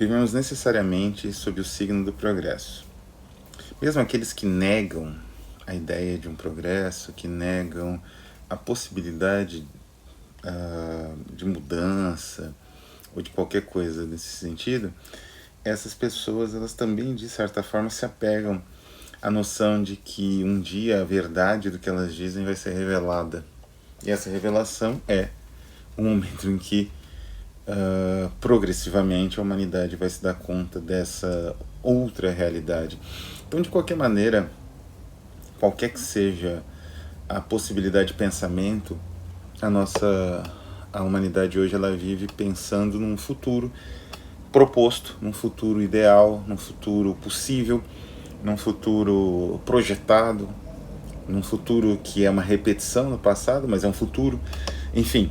vivemos necessariamente sob o signo do progresso. Mesmo aqueles que negam a ideia de um progresso, que negam a possibilidade de mudança ou de qualquer coisa nesse sentido, essas pessoas, elas também, de certa forma, se apegam à noção de que um dia a verdade do que elas dizem vai ser revelada. E essa revelação é o momento em que progressivamente a humanidade vai se dar conta dessa outra realidade. Então, de qualquer maneira, qualquer que seja a possibilidade de pensamento, a humanidade hoje ela vive pensando num futuro proposto, num futuro ideal, num futuro possível, num futuro projetado, num futuro que é uma repetição do passado, mas é um futuro. Enfim,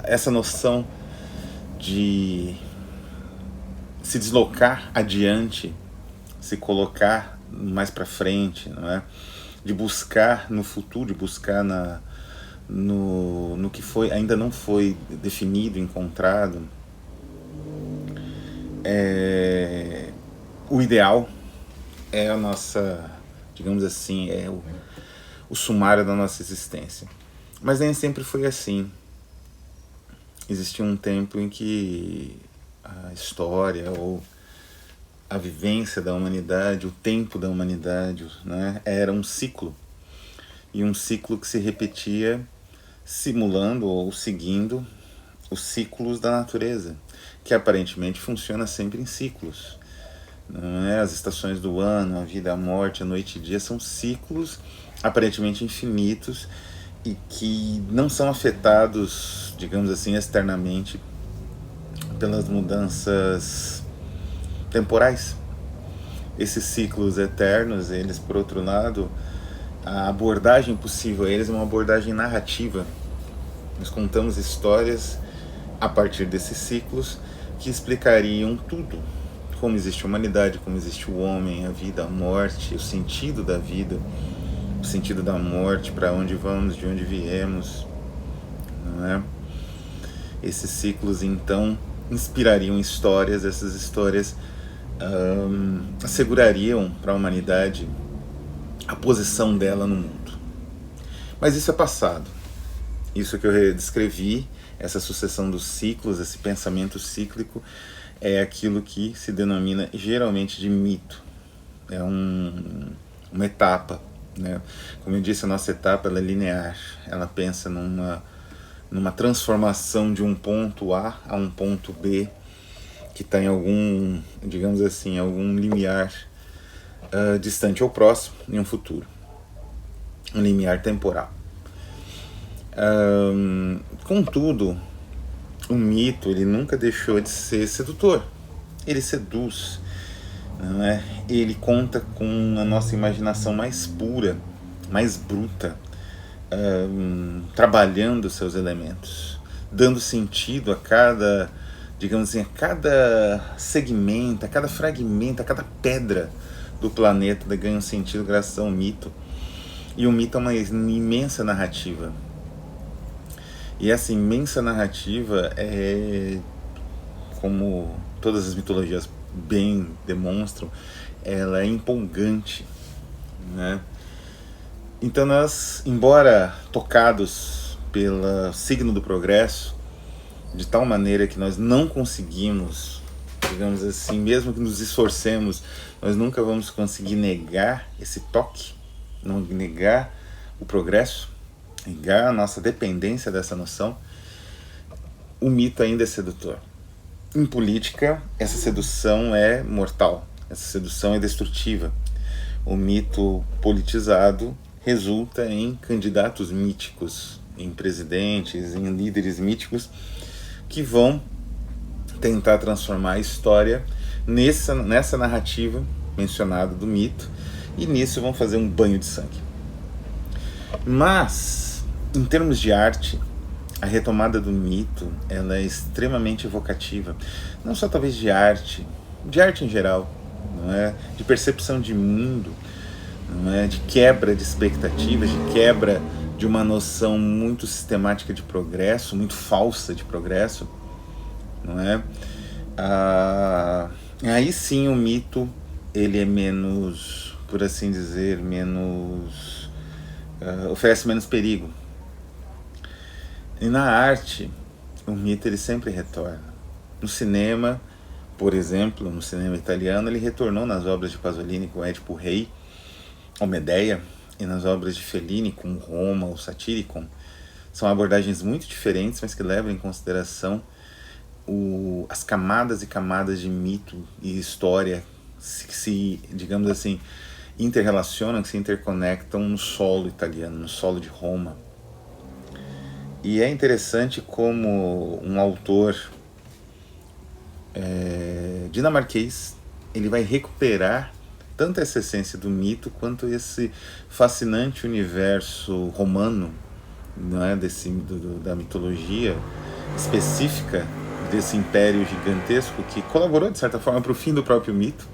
essa noção de se deslocar adiante, se colocar mais para frente, não é? De buscar no futuro, de buscar no que ainda não foi definido, encontrado. O ideal é a nossa, digamos assim, é o sumário da nossa existência. Mas nem sempre foi assim. Existiu um tempo em que a história ou a vivência da humanidade, o tempo da humanidade, né, era um ciclo. E um ciclo que se repetia simulando ou seguindo os ciclos da natureza, que aparentemente funciona sempre em ciclos. Não é? As estações do ano, a vida, a morte, a noite e dia são ciclos aparentemente infinitos e que não são afetados, digamos assim, externamente pelas mudanças temporais. Esses ciclos eternos, eles, por outro lado, a abordagem possível a eles é uma abordagem narrativa. Nós contamos histórias a partir desses ciclos que explicariam tudo. Como existe a humanidade, como existe o homem, a vida, a morte, o sentido da vida, o sentido da morte, para onde vamos, de onde viemos, não é? Esses ciclos, então, inspirariam histórias, essas histórias assegurariam para a humanidade a posição dela no mundo. Mas isso é passado. Isso que eu descrevi, essa sucessão dos ciclos, esse pensamento cíclico, é aquilo que se denomina geralmente de mito. É uma etapa, né? Como eu disse, a nossa etapa ela é linear. Ela pensa numa transformação de um ponto A a um ponto B, que está em algum, digamos assim, algum limiar distante ou próximo em um futuro. Um limiar temporal. Contudo, o mito ele nunca deixou de ser sedutor. Ele seduz, não é? Ele conta com a nossa imaginação mais pura, mais bruta, trabalhando seus elementos, dando sentido a cada, digamos assim, a cada segmento, a cada fragmento, a cada pedra do planeta ganha um sentido graças ao mito. E o mito é uma imensa narrativa. E essa imensa narrativa é, como todas as mitologias bem demonstram, ela é empolgante, né? Então nós, embora tocados pelo signo do progresso, de tal maneira que nós não conseguimos, digamos assim, mesmo que nos esforcemos, nós nunca vamos conseguir negar esse toque, não negar o progresso, negar a nossa dependência dessa noção. O mito ainda é sedutor. Em política, essa sedução é mortal, essa sedução é destrutiva. O mito politizado resulta em candidatos míticos, em presidentes, em líderes míticos que vão tentar transformar a história nessa narrativa mencionada do mito, e nisso vão fazer um banho de sangue. Mas, em termos de arte, a retomada do mito ela é extremamente evocativa, não só talvez de arte em geral, não é? De percepção de mundo, não é? De quebra de expectativas, de quebra de uma noção muito sistemática de progresso, muito falsa de progresso, não é? Aí sim o mito ele é menos, por assim dizer, menos oferece menos perigo. E na arte o mito ele sempre retorna. No cinema, por exemplo, no cinema italiano, ele retornou nas obras de Pasolini com Édipo Rei, ou Medeia, e nas obras de Fellini com Roma, ou Satyricon. São abordagens muito diferentes, mas que levam em consideração as camadas e camadas de mito e história que se, digamos assim, interrelacionam, que se interconectam no solo italiano, no solo de Roma. E é interessante como um autor dinamarquês ele vai recuperar tanto essa essência do mito quanto esse fascinante universo romano, não é, da mitologia específica desse império gigantesco que colaborou de certa forma para o fim do próprio mito,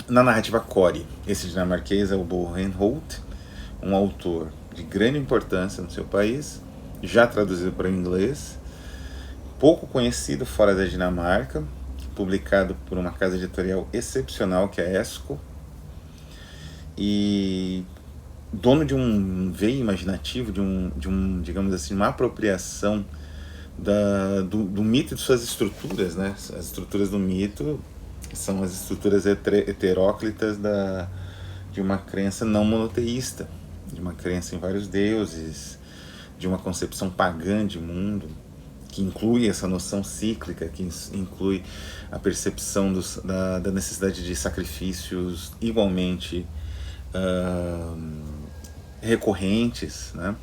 na narrativa core. Esse dinamarquês é o Bo Reinholt, um autor de grande importância no seu país, já traduzido para o inglês, pouco conhecido fora da Dinamarca, publicado por uma casa editorial excepcional que é a ESCO, e dono de um veio imaginativo, de um digamos assim, uma apropriação do mito e de suas estruturas, né? As estruturas do mito são as estruturas heteróclitas de uma crença não monoteísta, de uma crença em vários deuses, de uma concepção pagã de mundo, que inclui essa noção cíclica, que inclui a percepção da necessidade de sacrifícios igualmente recorrentes, né,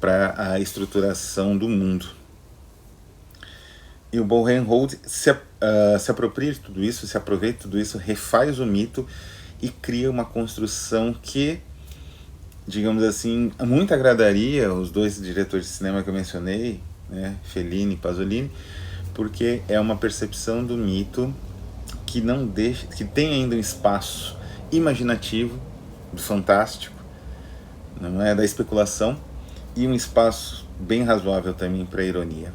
para a estruturação do mundo. E o Bo Reinholt se apropria de tudo isso, se aproveita de tudo isso, refaz o mito e cria uma construção que, digamos assim, muito agradaria os dois diretores de cinema que eu mencionei, né, Fellini e Pasolini, porque é uma percepção do mito que não deixa, que tem ainda um espaço imaginativo, do fantástico, não é, da especulação, e um espaço bem razoável também para a ironia.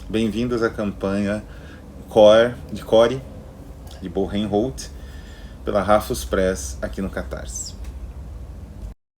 Bem-vindos à campanha Core, de Bo Reinholt, pela Rafus Press, aqui no Catarse.